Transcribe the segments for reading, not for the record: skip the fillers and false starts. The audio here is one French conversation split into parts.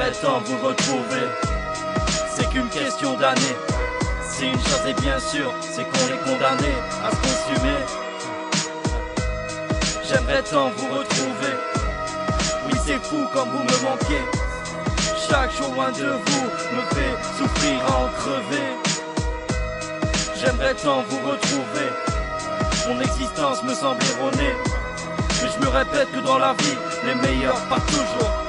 J'aimerais tant vous retrouver, c'est qu'une question d'années. Si une chose est bien sûre, c'est qu'on est condamné à se consumer. J'aimerais tant vous retrouver, oui c'est fou comme vous me manquez. Chaque jour loin de vous me fait souffrir à en crever. J'aimerais tant vous retrouver, mon existence me semble erronée. Mais je me répète que dans la vie, les meilleurs partent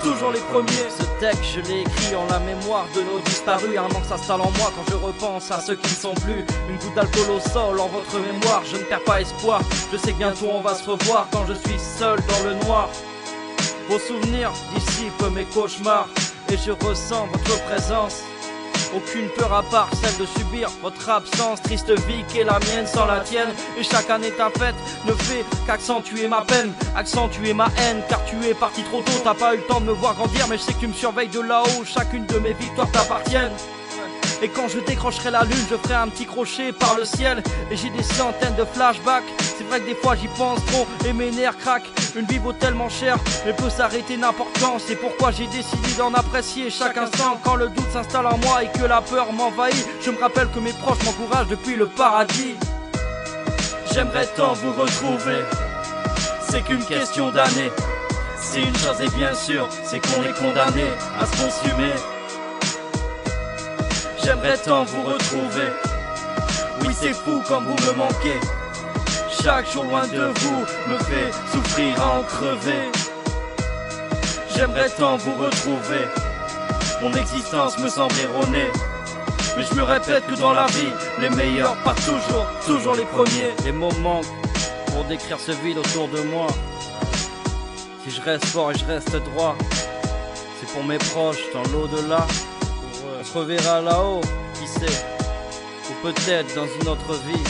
toujours les premiers. Ce texte je l'ai écrit en la mémoire de nos disparus. Un manque s'installe en moi quand je repense à ceux qui ne sont plus. Une goutte d'alcool au sol en votre mémoire. Je ne perds pas espoir, je sais que bientôt on va se revoir. Quand je suis seul dans le noir, vos souvenirs dissipent mes cauchemars. Et je ressens votre présence. Aucune peur à part celle de subir votre absence. Triste vie qui est la mienne sans la tienne. Et chaque année ta fête ne fait qu'accentuer ma peine, accentuer ma haine. Car tu es parti trop tôt, t'as pas eu le temps de me voir grandir. Mais je sais que tu me surveilles de là-haut, chacune de mes victoires t'appartiennent. Et quand je décrocherai la lune, je ferai un petit crochet par le ciel. Et j'ai des centaines de flashbacks. C'est vrai que des fois j'y pense trop et mes nerfs craquent. Une vie vaut tellement cher, mais peut s'arrêter n'importe quand. C'est pourquoi j'ai décidé d'en apprécier chaque instant. Quand le doute s'installe en moi et que la peur m'envahit, je me rappelle que mes proches m'encouragent depuis le paradis. J'aimerais tant vous retrouver, c'est qu'une question d'années. Si une chose est bien sûre, c'est qu'on est condamné à se consumer. J'aimerais tant vous retrouver, oui c'est fou comme vous me manquez. Chaque jour loin de vous me fait souffrir à en crever. J'aimerais tant vous retrouver, mon existence me semble erronée. Mais je me répète que dans la vie, les meilleurs partent toujours les premiers. Les mots manquent pour décrire ce vide autour de moi. Si je reste fort et je reste droit, c'est pour mes proches dans l'au-delà. On se reverra là-haut, qui sait, ou peut-être dans une autre vie.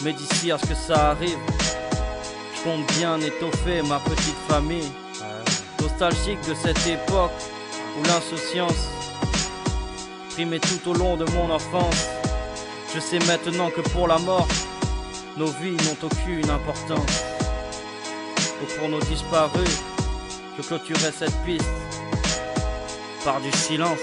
Mais d'ici à ce que ça arrive, je compte bien étoffer ma petite famille. Nostalgique de cette époque où l'insouciance primait tout au long de mon enfance. Je sais maintenant que pour la mort, nos vies n'ont aucune importance. Donc pour nos disparus, je clôturerai cette piste par du silence.